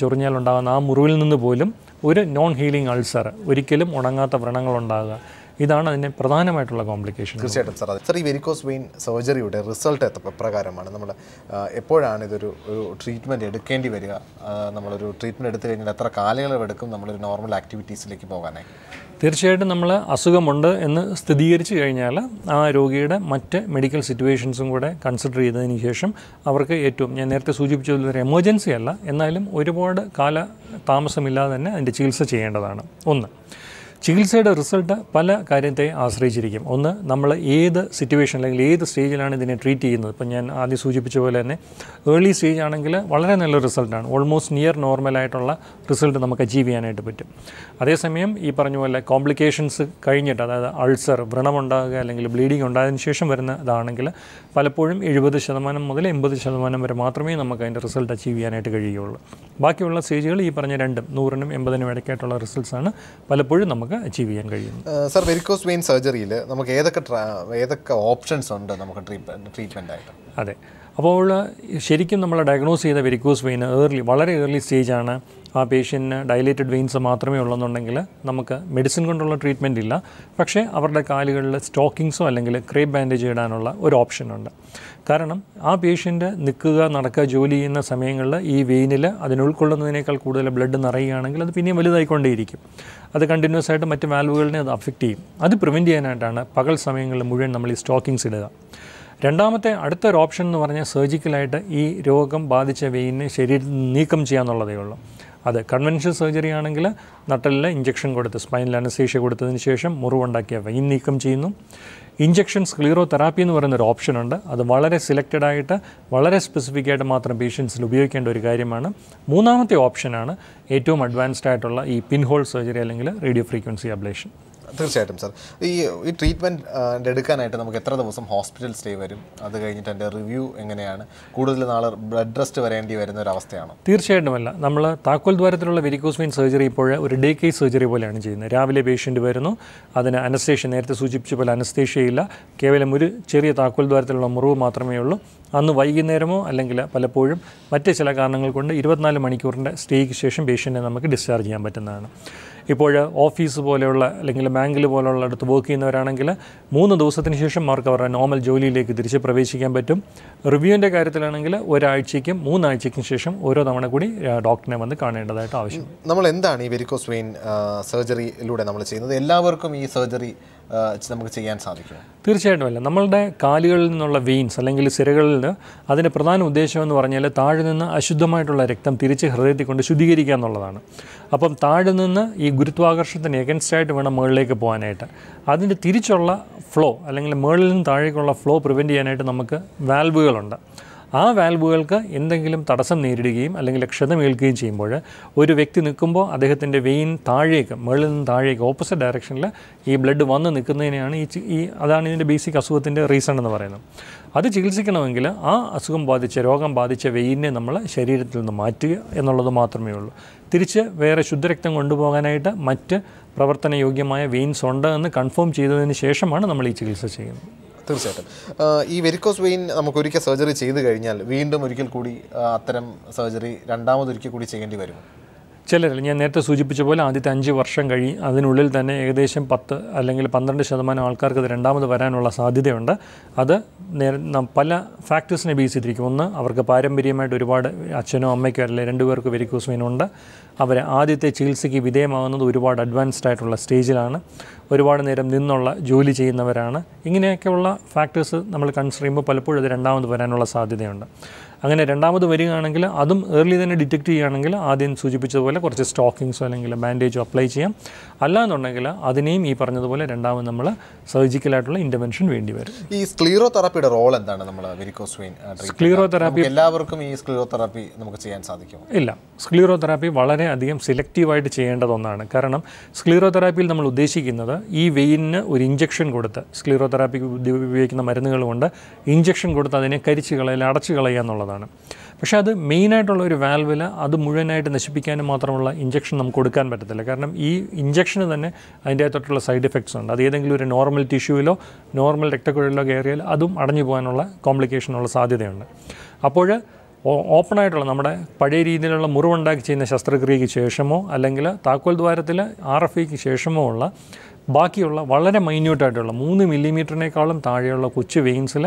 ചൊറിഞ്ഞാലുണ്ടാകുന്ന ആ മുറിവിൽ നിന്ന് പോലും ഒരു നോൺ ഹീലിംഗ് അൾസർ, ഒരിക്കലും ഉണങ്ങാത്ത വ്രണങ്ങളുണ്ടാകുക, ഇതാണ് അതിൻ്റെ പ്രധാനമായിട്ടുള്ള കോംപ്ലിക്കേഷൻ. തീർച്ചയായിട്ടും സാർ, ഈ വെരിക്കോസ് വെയിൻ സർജറിയുടെ റിസൾട്ട് എപ്രകാരമാണ്? നമ്മൾ എപ്പോഴാണ് ഇതൊരു ട്രീറ്റ്മെൻറ്റ് എടുക്കേണ്ടി വരിക? നമ്മളൊരു ട്രീറ്റ്മെൻറ്റ് എടുത്തു കഴിഞ്ഞാൽ എത്ര കാലയളവെടുക്കും നമ്മളൊരു നോർമൽ ആക്ടിവിറ്റീസിലേക്ക് പോകാനായി? തീർച്ചയായിട്ടും നമ്മൾ അസുഖമുണ്ട് എന്ന് സ്ഥിരീകരിച്ചു കഴിഞ്ഞാൽ ആ രോഗിയുടെ മറ്റ് മെഡിക്കൽ സിറ്റുവേഷൻസും കൂടെ കൺസിഡർ ചെയ്തതിന് ശേഷം അവർക്ക് ഏറ്റവും, ഞാൻ നേരത്തെ സൂചിപ്പിച്ചതൊരു എമർജൻസി അല്ല, എന്നാലും ഒരുപാട് കാല താമസമില്ലാതെ തന്നെ അതിൻ്റെ ചികിത്സ ചെയ്യേണ്ടതാണ്. ഒന്ന്, ചികിത്സയുടെ റിസൾട്ട് പല കാര്യത്തെ ആശ്രയിച്ചിരിക്കും. ഒന്ന്, നമ്മൾ ഏത് സിറ്റുവേഷൻ അല്ലെങ്കിൽ ഏത് സ്റ്റേജിലാണ് ഇതിനെ ട്രീറ്റ് ചെയ്യുന്നത്. ഇപ്പം ഞാൻ ആദ്യം സൂചിപ്പിച്ച പോലെ തന്നെ ഏർലി സ്റ്റേജ് ആണെങ്കിൽ വളരെ നല്ല റിസൾട്ടാണ്, ഓൾമോസ്റ്റ് നിയർ നോർമലായിട്ടുള്ള റിസൾട്ട് നമുക്ക് അച്ചീവ് ചെയ്യാനായിട്ട് പറ്റും. അതേസമയം ഈ പറഞ്ഞ പോലെ കോംപ്ലിക്കേഷൻസ് കഴിഞ്ഞിട്ട്, അതായത് അൾസർ, വ്രണമുണ്ടാകുക അല്ലെങ്കിൽ ബ്ലീഡിങ് ഉണ്ടായതിനു ശേഷം വരുന്നതാണെങ്കിൽ പലപ്പോഴും 70% മുതൽ 80% വരെ മാത്രമേ നമുക്ക് അതിൻ്റെ റിസൾട്ട് അച്ചീവ് ചെയ്യാനായിട്ട് കഴിയുള്ളൂ. ബാക്കിയുള്ള സ്റ്റേജുകൾ ഈ പറഞ്ഞ 100-നും 80-നും ഇടയ്ക്കായിട്ടുള്ള റിസൾട്ട്സാണ് പലപ്പോഴും നമുക്ക് അച്ചീവ് ചെയ്യാൻ കഴിയുന്നു. സർ, വെരിക്കോസ് വെയിൻ സർജറിയിൽ നമുക്ക് ഏതൊക്കെ ഓപ്ഷൻസ് ഉണ്ട് നമുക്ക് ട്രീറ്റ്മെൻ്റ് ആയിട്ട്? അതെ, അപ്പോൾ ശരിക്കും നമ്മൾ ഡയഗ്നോസ് ചെയ്ത വെരിക്കോസ് വെയിൻ വളരെ ഏർലി സ്റ്റേജാണ്, ആ പേഷ്യൻറ്റിന് ഡയലേറ്റഡ് വെയിൻസ് മാത്രമേ ഉള്ളെന്നുണ്ടെങ്കിൽ നമുക്ക് മെഡിസിൻ കൊണ്ടുള്ള ട്രീറ്റ്മെൻറ്റ് ഇല്ല. പക്ഷേ അവരുടെ കാലുകളിൽ സ്റ്റോക്കിങ്സോ അല്ലെങ്കിൽ ക്രേപ്പ് ബാൻഡേജ് ഇടാനുള്ള ഒരു ഓപ്ഷനുണ്ട്. കാരണം ആ പേഷ്യൻ്റ് നിൽക്കുക, നടക്കുക, ജോലി ചെയ്യുന്ന സമയങ്ങളിൽ ഈ വെയിനിൽ അതിനുൾക്കൊള്ളുന്നതിനേക്കാൾ കൂടുതൽ ബ്ലഡ് നിറയുകയാണെങ്കിൽ അത് പിന്നെയും വലുതായിക്കൊണ്ടേയിരിക്കും. അത് കണ്ടിന്യൂസ് ആയിട്ട് മറ്റ് വാൽവുകളിനെ അത് അഫക്റ്റ് ചെയ്യും. അത് പ്രിവെൻറ്റ് ചെയ്യാനായിട്ടാണ് പകൽ സമയങ്ങളിൽ മുഴുവൻ നമ്മൾ ഈ സ്റ്റോക്കിങ്സ് ഇടുക. രണ്ടാമത്തെ അടുത്തൊരു ഓപ്ഷൻ എന്ന് പറഞ്ഞാൽ സർജിക്കലായിട്ട് ഈ രോഗം ബാധിച്ച വെയിനെ ശരീരത്തിൽ നീക്കം ചെയ്യാന്നുള്ളതേ ഉള്ളൂ. അത് കൺവെൻഷണൽ സർജറി ആണെങ്കിൽ നട്ടലിൽ ഇഞ്ചക്ഷൻ കൊടുത്ത്, സ്പൈനൽ അനസ്തേഷ്യ കൊടുത്തതിന് ശേഷം മുറിവുണ്ടാക്കിയ വെയിൻ നീക്കം ചെയ്യുന്നു. ഇഞ്ചക്ഷൻ സ്ക്ലീറോതെറാപ്പി എന്ന് പറയുന്നൊരു ഓപ്ഷനുണ്ട്. അത് വളരെ സെലക്റ്റഡായിട്ട് വളരെ സ്പെസിഫിക് ആയിട്ട് മാത്രം പേഷ്യൻസിൽ ഉപയോഗിക്കേണ്ട ഒരു കാര്യമാണ്. മൂന്നാമത്തെ ഓപ്ഷനാണ് ഏറ്റവും അഡ്വാൻസ്ഡ് ആയിട്ടുള്ള ഈ പിൻഹോൾ സർജറി അല്ലെങ്കിൽ റേഡിയോ ഫ്രീക്വൻസി അബ്ലേഷൻ. തീർച്ചയായിട്ടും സാർ, ഈ ട്രീറ്റ്മെൻറ്റ് എടുക്കാനായിട്ട് നമുക്ക് എത്ര ദിവസം ഹോസ്പിറ്റൽ സ്റ്റേ വരും? അത് കഴിഞ്ഞിട്ട് എൻ്റെ റിവ്യൂ എങ്ങനെയാണ്? കൂടുതൽ നാളെ ബ്ലഡ് റെസ്റ്റ് വരേണ്ടി വരുന്ന ഒരു അവസ്ഥയാണോ? തീർച്ചയായിട്ടുമല്ല. നമ്മൾ താക്കോൽ ദ്വാരത്തിലുള്ള വെരിക്കോസ് വെയിൻ സർജറി ഇപ്പോൾ ഒരു ഡേ കേസ് സർജറി പോലെയാണ് ചെയ്യുന്നത്. രാവിലെ പേഷ്യൻ്റ് വരുന്നു, അതിന് അനസ്തേഷ്യ, നേരത്തെ സൂചിപ്പിച്ച പോലെ അനസ്തേഷ്യയില്ല, കേവലം ഒരു ചെറിയ താക്കോൽ ദ്വാരത്തിലുള്ള മുറിവ് മാത്രമേ ഉള്ളൂ. അന്ന് വൈകുന്നേരമോ അല്ലെങ്കിൽ പലപ്പോഴും മറ്റ് ചില കാരണങ്ങൾ കൊണ്ട് 24 മണിക്കൂറിൻ്റെ സ്റ്റേക്ക് ശേഷം പേഷ്യൻറ്റിനെ നമുക്ക് ഡിസ്ചാർജ് ചെയ്യാൻ പറ്റുന്നതാണ്. ഇപ്പോൾ ഓഫീസ് പോലെയുള്ള അല്ലെങ്കിൽ ബാങ്കിൽ പോലുള്ള അടുത്ത് വർക്ക് ചെയ്യുന്നവരാണെങ്കിൽ 3 ദിവസത്തിന് ശേഷം അവർക്ക് അവരുടെ നോർമൽ ജോലിയിലേക്ക് തിരിച്ച് പ്രവേശിക്കാൻ പറ്റും. റിവ്യൂവിൻ്റെ കാര്യത്തിലാണെങ്കിൽ ഒരാഴ്ചയ്ക്കും 3 ആഴ്ചയ്ക്കും ശേഷം ഓരോ തവണ കൂടി ഡോക്ടറിനെ വന്ന് കാണേണ്ടതായിട്ട് ആവശ്യം. നമ്മൾ എന്താണ് ഈ വെരിക്കോസ് വെയിൻ സർജറിയിലൂടെ നമ്മൾ ചെയ്യുന്നത്? എല്ലാവർക്കും ഈ സർജറി നമുക്ക് ചെയ്യാൻ സാധിക്കും? തീർച്ചയായിട്ടും അല്ല. നമ്മളുടെ കാലുകളിൽ നിന്നുള്ള വെയിൻസ് അല്ലെങ്കിൽ സിരകളിൽ നിന്ന് അതിൻ്റെ പ്രധാന ഉദ്ദേശം എന്ന് പറഞ്ഞാൽ താഴെ നിന്ന് അശുദ്ധമായിട്ടുള്ള രക്തം തിരിച്ച് ഹൃദയത്തിൽ കൊണ്ട് ശുദ്ധീകരിക്കുക എന്നുള്ളതാണ്. അപ്പം താഴെ നിന്ന് ഈ ഗുരുത്വാകർഷണത്തിന് എഗൻസ്റ്റായിട്ട് വേണം മുകളിലേക്ക് പോകാനായിട്ട്. അതിൻ്റെ തിരിച്ചുള്ള ഫ്ലോ അല്ലെങ്കിൽ മുകളിൽ നിന്ന് താഴേക്കുള്ള ഫ്ലോ പ്രിവെൻറ്റ് ചെയ്യാനായിട്ട് നമുക്ക് വാൽവുകളുണ്ട്. ആ വാൽവുകൾക്ക് എന്തെങ്കിലും തടസ്സം നേരിടുകയും അല്ലെങ്കിൽ ക്ഷതമേൽക്കുകയും ചെയ്യുമ്പോൾ ഒരു വ്യക്തി നിൽക്കുമ്പോൾ അദ്ദേഹത്തിൻ്റെ വെയിൻ താഴേക്ക് മുകളിൽ നിന്ന് താഴേക്ക് ഓപ്പോസിറ്റ് ഡയറക്ഷനിൽ ഈ ബ്ലഡ് വന്ന് നിൽക്കുന്നതിനെയാണ് അതാണ് ഇതിൻ്റെ ബേസിക് അസുഖത്തിൻ്റെ റീസൺ എന്ന് പറയുന്നത്. അത് ചികിത്സിക്കണമെങ്കിൽ ആ അസുഖം രോഗം ബാധിച്ച വെയിനെ നമ്മൾ ശരീരത്തിൽ നിന്ന് മാറ്റുക എന്നുള്ളത് മാത്രമേ ഉള്ളൂ. തിരിച്ച് വേറെ ശുദ്ധരക്തം കൊണ്ടുപോകാനായിട്ട് മറ്റ് പ്രവർത്തനയോഗ്യമായ വെയിൻസ് ഉണ്ട് എന്ന് കൺഫേം ചെയ്തതിന് ശേഷമാണ് നമ്മൾ ഈ ചികിത്സ ചെയ്യുന്നത്. തീർച്ചയായിട്ടും ഈ വെരിക്കോസ് വെയിൻ നമുക്ക് ഒരിക്കൽ സർജറി ചെയ്ത് കഴിഞ്ഞാൽ വീണ്ടും ഒരിക്കൽ കൂടി അത്തരം സർജറി രണ്ടാമതൊരിക്കൽ കൂടി ചെയ്യേണ്ടി വരും? ചിലരിൽ ഞാൻ നേരത്തെ സൂചിപ്പിച്ച പോലെ ആദ്യത്തെ 5 വർഷം അതിനുള്ളിൽ തന്നെ ഏകദേശം 10 അല്ലെങ്കിൽ 12% ആൾക്കാർക്ക് അത് രണ്ടാമത് വരാനുള്ള സാധ്യതയുണ്ട്. അത് പല ഫാക്ടേഴ്സിനെ ബേസ് ചെയ്തിരിക്കും. ഒന്ന്, അവർക്ക് പാരമ്പര്യമായിട്ട് ഒരുപാട് അച്ഛനോ അമ്മയ്ക്കോ അല്ലെങ്കിൽ 2 പേർക്ക് വെരിക്കോസ് വെയിൻ ഉണ്ട്. അവർ ആദ്യത്തെ ചികിത്സയ്ക്ക് വിധേയമാകുന്നത് ഒരുപാട് അഡ്വാൻസ്ഡ് ആയിട്ടുള്ള സ്റ്റേജിലാണ്, ഒരുപാട് നേരം നിന്നുള്ള ജോലി ചെയ്യുന്നവരാണ്. ഇങ്ങനെയൊക്കെയുള്ള ഫാക്ടേഴ്സ് നമ്മൾ കൺസിഡർ ചെയ്യുമ്പോൾ പലപ്പോഴും അത് രണ്ടാമത് വരാനുള്ള സാധ്യതയുണ്ട്. അങ്ങനെ രണ്ടാമത് വരികയാണെങ്കിൽ അതും ഏർലി തന്നെ ഡിറ്റക്റ്റ് ചെയ്യുകയാണെങ്കിൽ ആദ്യം സൂചിപ്പിച്ചതുപോലെ കുറച്ച് സ്റ്റോക്കിങ്സോ അല്ലെങ്കിൽ ബാൻഡേജോ അപ്ലൈ ചെയ്യാം. അല്ലാന്നുണ്ടെങ്കിൽ അതിനെയും ഈ പറഞ്ഞതുപോലെ രണ്ടാമത് നമ്മൾ സർജിക്കലായിട്ടുള്ള ഇൻ്റർവെൻഷൻ വേണ്ടി വരും. ഈ സ്ക്ലീറോതെറാപ്പിയുടെ റോൾ എന്താണ്? നമ്മൾ വെരിക്കോസ് വെയിൻ സ്ക്ലീറോതെറാപ്പി എല്ലാവർക്കും ഈ സ്ക്ലീറോതെറാപ്പി നമുക്ക് ചെയ്യാൻ സാധിക്കും? ഇല്ല, സ്ക്ലീറോതെറാപ്പി വളരെയധികം സിലക്റ്റീവായിട്ട് ചെയ്യേണ്ടത് ഒന്നാണ്. കാരണം സ്ക്ലീറോതെറാപ്പിയിൽ നമ്മൾ ഉദ്ദേശിക്കുന്നത് ഈ വെയിനിന് ഒരു ഇഞ്ചക്ഷൻ കൊടുത്ത്, സ്ക്ലീറോതെറാപ്പിക്ക് ഉപയോഗിക്കുന്ന മരുന്നുകൾ കൊണ്ട് ഇഞ്ചക്ഷൻ കൊടുത്ത് അതിനെ കരിച്ച് കളയുക, അടച്ചു കളയുക എന്നുള്ളതാണ്. പക്ഷേ അത് മെയിനായിട്ടുള്ള ഒരു വാൽവിൽ അത് മുഴുവനായിട്ട് നശിപ്പിക്കാനും മാത്രമുള്ള ഇഞ്ചക്ഷൻ നമുക്ക് കൊടുക്കാൻ പറ്റത്തില്ല. കാരണം ഈ ഇഞ്ചക്ഷന് തന്നെ അതിൻ്റെ അകത്തോട്ടുള്ള സൈഡ് എഫക്ട്സ് ഉണ്ട്. അത് ഏതെങ്കിലും ഒരു നോർമൽ ടിഷ്യൂവിലോ നോർമൽ രക്തക്കുഴലിലോ കയറിയാൽ അതും അടഞ്ഞു പോകാനുള്ള കോംപ്ലിക്കേഷനുള്ള സാധ്യതയുണ്ട്. അപ്പോൾ ഓപ്പണായിട്ടുള്ള നമ്മുടെ പഴയ രീതിയിലുള്ള മുറിവുണ്ടാക്കി ചെയ്യുന്ന ശസ്ത്രക്രിയയ്ക്ക് ശേഷമോ അല്ലെങ്കിൽ താക്കോൽ ദ്വാരത്തിൽ RFAക്ക് ശേഷമോ ഉള്ള ബാക്കിയുള്ള വളരെ മൈന്യൂട്ടായിട്ടുള്ള 3 മില്ലിമീറ്ററിനേക്കാളും താഴെയുള്ള കൊച്ചു വെയിൻസിൽ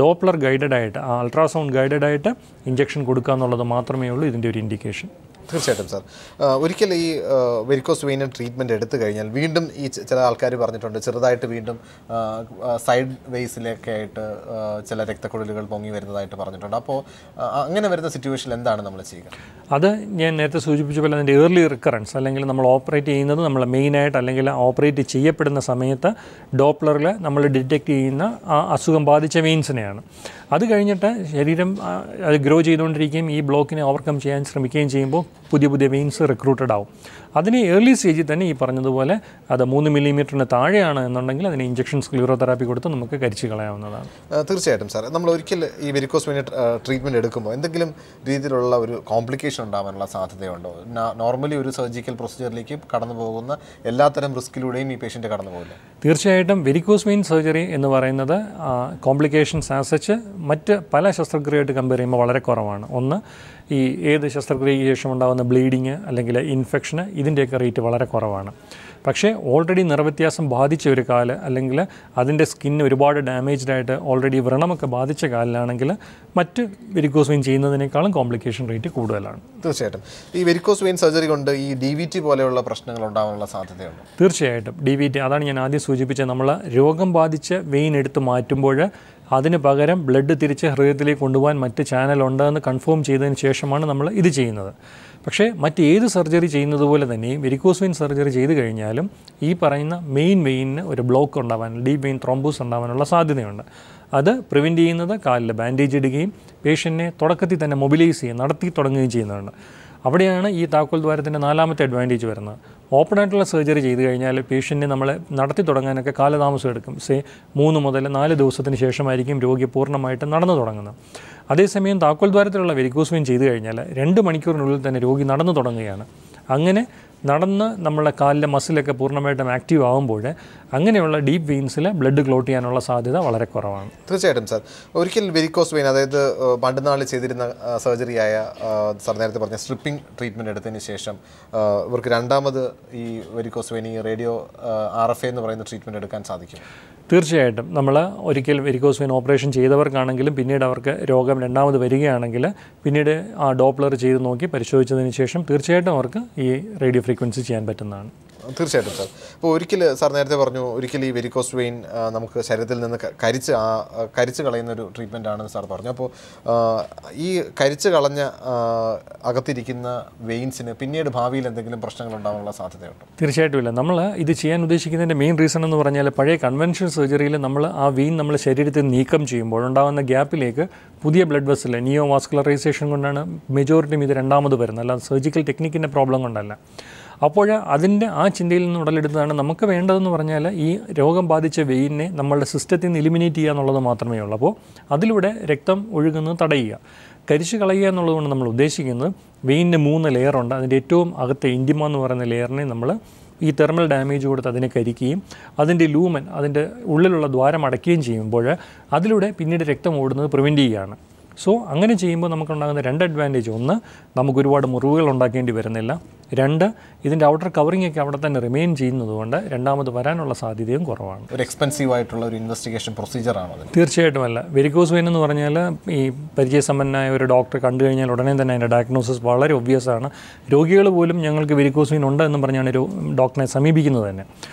ഡോപ്ലർ ഗൈഡഡായിട്ട്, അൾട്രാസൗണ്ട് ഗൈഡഡായിട്ട് ഇഞ്ചക്ഷൻ കൊടുക്കുക എന്നുള്ളത് മാത്രമേ ഉള്ളൂ ഇതിൻ്റെ ഒരു ഇൻഡിക്കേഷൻ. തീർച്ചയായിട്ടും സാർ, ഒരിക്കൽ ഈ വെരിക്കോസ് വെയിൻ ട്രീറ്റ്മെൻറ്റ് എടുത്തു കഴിഞ്ഞാൽ വീണ്ടും ഈ ചില ആൾക്കാർ പറഞ്ഞിട്ടുണ്ട് ചെറുതായിട്ട് വീണ്ടും സൈഡ് വേസിലൊക്കെ ആയിട്ട് ചില രക്തക്കുഴലുകൾ പൊങ്ങി വരുന്നതായിട്ട് പറഞ്ഞിട്ടുണ്ട്. അപ്പോൾ അങ്ങനെ വരുന്ന സിറ്റുവേഷനിൽ എന്താണ് നമ്മൾ ചെയ്യുക? അത് ഞാൻ നേരത്തെ സൂചിപ്പിച്ച പോലെ അതിൻ്റെ ഏർലി റിക്കറൻസ് അല്ലെങ്കിൽ നമ്മൾ ഓപ്പറേറ്റ് ചെയ്യുന്നത് നമ്മൾ മെയിനായിട്ട് അല്ലെങ്കിൽ ഓപ്പറേറ്റ് ചെയ്യപ്പെടുന്ന സമയത്ത് ഡോപ്ലറിൽ നമ്മൾ ഡിറ്റക്റ്റ് ചെയ്യുന്ന ആ അസുഖം ബാധിച്ച വെയിൻസിനെയാണ്. അത് കഴിഞ്ഞിട്ട് ശരീരം അത് ഗ്രോ ചെയ്തുകൊണ്ടിരിക്കുകയും ഈ ബ്ലോക്കിനെ ഓവർകം ചെയ്യാൻ ശ്രമിക്കുകയും ചെയ്യുമ്പോൾ പുതിയ വെയിൻസ് റിക്രൂട്ടഡ് ആവും. അതിന് ഏർലി സ്റ്റേജിൽ തന്നെ ഈ പറഞ്ഞതുപോലെ അത് 3 മില്ലിമീറ്ററിന് താഴെയാണ് എന്നുണ്ടെങ്കിൽ അതിന് ഇഞ്ചക്ഷൻ സ്ക്ലീറോതെറാപ്പി കൊടുത്ത് നമുക്ക് കരിച്ചു കളയാവുന്നതാണ്. തീർച്ചയായിട്ടും സാർ, നമ്മൾ ഒരിക്കൽ ഈ വെരിക്കോസ് വെയിൻ ട്രീറ്റ്മെൻറ്റ് എടുക്കുമ്പോൾ എന്തെങ്കിലും രീതിയിലുള്ള ഒരു കോംപ്ലിക്കേഷൻ ഉണ്ടാകാനുള്ള സാധ്യതയുണ്ടോ? നോർമലി ഒരു സർജിക്കൽ പ്രൊസീജിയറിലേക്ക് കടന്നു പോകുന്ന എല്ലാത്തരം റിസ്കിലൂടെയും ഈ പേഷ്യൻ്റ് കടന്നു പോകില്ല? തീർച്ചയായിട്ടും വെരിക്കോസ് വെയിൻ സർജറി എന്ന് പറയുന്നത് കോംപ്ലിക്കേഷൻസ് ആസച്ച് മറ്റ് പല ശസ്ത്രക്രിയയായിട്ട് കമ്പയർ ചെയ്യുമ്പോൾ വളരെ കുറവാണ്. ഒന്ന്, ഈ ഏത് ശസ്ത്രക്രിയയ്ക്ക് ശേഷം ഉണ്ടാകുന്ന ബ്ലീഡിങ് അല്ലെങ്കിൽ ഇൻഫെക്ഷന് ഇതിൻ്റെയൊക്കെ റേറ്റ് വളരെ കുറവാണ്. പക്ഷേ ഓൾറെഡി നിറവ്യത്യാസം ബാധിച്ച ഒരു കാല് അല്ലെങ്കിൽ അതിൻ്റെ സ്കിന്ന് ഒരുപാട് ഡാമേജ്ഡ് ആയിട്ട് ഓൾറെഡി വ്രണമൊക്കെ ബാധിച്ച കാലിലാണെങ്കിൽ മറ്റ് വെരിക്കോസ് വെയിൻ ചെയ്യുന്നതിനേക്കാളും കോംപ്ലിക്കേഷൻ റേറ്റ് കൂടുതലാണ്. തീർച്ചയായിട്ടും ഈ വെരിക്കോസ് വെയിൻ സർജറി കൊണ്ട് ഈ DVT പോലെയുള്ള പ്രശ്നങ്ങൾ ഉണ്ടാകാനുള്ള സാധ്യതയുണ്ട്? തീർച്ചയായിട്ടും DVT, അതാണ് ഞാൻ ആദ്യം സൂചിപ്പിച്ചത്. നമ്മൾ രോഗം ബാധിച്ച വെയിൻ എടുത്ത് മാറ്റുമ്പോൾ അതിന് പകരം ബ്ലഡ് തിരിച്ച് ഹൃദയത്തിലേക്ക് കൊണ്ടുപോകാൻ മറ്റ് ചാനലുണ്ടെന്ന് കൺഫേം ചെയ്തതിന് ശേഷമാണ് നമ്മൾ ഇത് ചെയ്യുന്നത്. പക്ഷേ മറ്റേത് സർജറി ചെയ്യുന്നത് പോലെ തന്നെയും വെരിക്കോസ് വെയിൻ സർജറി ചെയ്ത് കഴിഞ്ഞാലും ഈ പറയുന്ന മെയിൻ വെയിനിന് ഒരു ബ്ലോക്ക് ഉണ്ടാവാൻ, ഡീപ്പ് വെയിൻ ത്രോംബോസ് ഉണ്ടാവാനുള്ള സാധ്യതയുണ്ട്. അത് പ്രിവെൻറ്റ് ചെയ്യുന്നത് കാലിൽ ബാൻഡേജ് ഇടുകയും പേഷ്യൻറ്റിനെ തുടക്കത്തിൽ തന്നെ മൊബിലൈസ് ചെയ്യുകയും നടത്തി തുടങ്ങുകയും ചെയ്യുന്നതാണ്. അവിടെയാണ് ഈ താക്കോൽ ദ്വാരത്തിൻ്റെ 4ാമത്തെ അഡ്വാൻറ്റേജ് വരുന്നത്. ഓപ്പണായിട്ടുള്ള സർജറി ചെയ്ത് കഴിഞ്ഞാൽ പേഷ്യൻറ്റിനെ നമ്മൾ നടത്തി തുടങ്ങാനൊക്കെ കാലതാമസം എടുക്കും. 3 മുതൽ 4 ദിവസത്തിന് ശേഷമായിരിക്കും രോഗി പൂർണ്ണമായിട്ട് നടന്നു തുടങ്ങുന്നത്. അതേസമയം താക്കോൽ ദ്വാരത്തിലുള്ള വെരിക്കോസ് വെയിൻ ചെയ്ത് കഴിഞ്ഞാൽ 2 മണിക്കൂറിനുള്ളിൽ തന്നെ രോഗി നടന്നു തുടങ്ങുകയാണ്. അങ്ങനെ നടന്ന് നമ്മളെ കാലിലെ മസിലൊക്കെ പൂർണ്ണമായിട്ടും ആക്റ്റീവ് ആകുമ്പോൾ അങ്ങനെയുള്ള ഡീപ്പ് വെയിൻസിൽ ബ്ലഡ് ക്ലോട്ട് ചെയ്യാനുള്ള സാധ്യത വളരെ കുറവാണ്. തീർച്ചയായിട്ടും സാർ, ഒരിക്കൽ വെരിക്കോസ് വെയിൻ, അതായത് പണ്ട് നാളിൽ ചെയ്തിരുന്ന സർജറിയായ സാർ നേരത്തെ പറഞ്ഞ സ്ട്രിപ്പിംഗ് ട്രീറ്റ്മെൻറ്റ് എടുത്തതിന് ശേഷം ഇവർക്ക് രണ്ടാമത് ഈ വെരിക്കോസ് വെയിൻ ഈ റേഡിയോ RFA എന്ന് പറയുന്ന ട്രീറ്റ്മെൻറ്റ് എടുക്കാൻ സാധിക്കും? തീർച്ചയായിട്ടും നമ്മൾ ഒരിക്കൽ വെരിക്കോസ് വെയിൻ ഓപ്പറേഷൻ ചെയ്തവർക്കാണെങ്കിലും പിന്നീട് അവർക്ക് രോഗം രണ്ടാമത് വരികയാണെങ്കിൽ പിന്നീട് ആ ഡോപ്ലർ ചെയ്ത് നോക്കി പരിശോധിച്ചതിന് ശേഷം തീർച്ചയായിട്ടും അവർക്ക് ഈ റേഡിയോ ഫ്രീക്വൻസി ചെയ്യാൻ പറ്റുന്നതാണ്. തീർച്ചയായിട്ടും സാർ. അപ്പോൾ ഒരിക്കൽ സാർ നേരത്തെ പറഞ്ഞു ഒരിക്കൽ ഈ വെരിക്കോസ് വെയിൻ നമുക്ക് ശരീരത്തിൽ നിന്ന് കരിച്ച് കളയുന്ന ഒരു ട്രീറ്റ്മെൻ്റ് ആണെന്ന് സാർ പറഞ്ഞു. അപ്പോൾ ഈ കരിച്ച് കളഞ്ഞ അകത്തിരിക്കുന്ന വെയിൻസിന് പിന്നീട് ഭാവിയിൽ എന്തെങ്കിലും പ്രശ്നങ്ങൾ ഉണ്ടാകാനുള്ള സാധ്യതയുണ്ടോ? തീർച്ചയായിട്ടും ഇല്ല. നമ്മൾ ഇത് ചെയ്യാൻ ഉദ്ദേശിക്കുന്നതിൻ്റെ മെയിൻ റീസൺ എന്ന് പറഞ്ഞാൽ പഴയ കൺവെൻഷണൽ സർജറിയിൽ നമ്മൾ ആ വെയിൻ നമ്മൾ ശരീരത്തിൽ നീക്കം ചെയ്യുമ്പോൾ ഉണ്ടാകുന്ന ഗ്യാപ്പിലേക്ക് പുതിയ ബ്ലഡ് വെസൽ നിയോ വാസ്കുലറൈസേഷൻ കൊണ്ടാണ് മെജോറിറ്റിയും ഇത് രണ്ടാമത് വരുന്നത്, അല്ലാതെ സർജിക്കൽ ടെക്നിക്കിൻ്റെ പ്രോബ്ലം കൊണ്ടല്ല. അപ്പോൾ അതിൻ്റെ ആ ചിന്തയിൽ നിന്ന് ഉടലെടുത്തതാണ് നമുക്ക് വേണ്ടതെന്ന് പറഞ്ഞാൽ ഈ രോഗം ബാധിച്ച വെയിനെ നമ്മളുടെ സിസ്റ്റത്തിൽ നിന്ന് എലിമിനേറ്റ് ചെയ്യുക എന്നുള്ളത് മാത്രമേ ഉള്ളൂ. അപ്പോൾ അതിലൂടെ രക്തം ഒഴുകുന്നത് തടയുക, കരിച്ചു കളയുക എന്നുള്ളതുകൊണ്ട് നമ്മൾ ഉദ്ദേശിക്കുന്നത് വെയിനിന് 3 ലെയറുണ്ട്. അതിൻ്റെ ഏറ്റവും അകത്തെ ഇൻഡിമ എന്ന് പറയുന്ന ലെയറിനെ നമ്മൾ ഈ തെർമൽ ഡാമേജ് കൊടുത്ത് അതിനെ കരിക്കുകയും അതിൻ്റെ ലൂമൻ അതിൻ്റെ ഉള്ളിലുള്ള ദ്വാരം അടയ്ക്കുകയും ചെയ്യുമ്പോൾ അതിലൂടെ പിന്നീട് രക്തം ഓടുന്നത് പ്രിവെൻറ്റ് ചെയ്യുകയാണ്. സോ അങ്ങനെ ചെയ്യുമ്പോൾ നമുക്കുണ്ടാകുന്ന 2 അഡ്വാൻറ്റേജ്: ഒന്ന്, നമുക്ക് ഒരുപാട് മുറിവുകൾ ഉണ്ടാക്കേണ്ടി വരുന്നില്ല. 2, ഇതിൻ്റെ ഔട്ടർ കവറിംഗ് ഒക്കെ അവിടെ തന്നെ റിമെയിൻ ചെയ്യുന്നതുകൊണ്ട് രണ്ടാമത് വരാനുള്ള സാധ്യതയും കുറവാണ്. ഒരു എക്സ്പെൻസീവ് ആയിട്ടുള്ള ഒരു ഇൻവെസ്റ്റിഗേഷൻ പ്രൊസീജിയറാണോ? തീർച്ചയായിട്ടുമല്ല. വെരിക്കോസ് വെയിൻ എന്ന് പറഞ്ഞാൽ ഈ പരിചയസമ്പന്നനായ ഒരു ഡോക്ടറെ കണ്ടു കഴിഞ്ഞാൽ ഉടനെ തന്നെ അതിൻ്റെ ഡയഗ്നോസിസ് വളരെ ഒബ്വിയസ് ആണ്. രോഗികൾ പോലും ഞങ്ങൾക്ക് വെരിക്കോസ് വെയിൻ ഉണ്ട് എന്ന് പറഞ്ഞാണ് ഡോക്ടറെ സമീപിക്കുന്നത് തന്നെ.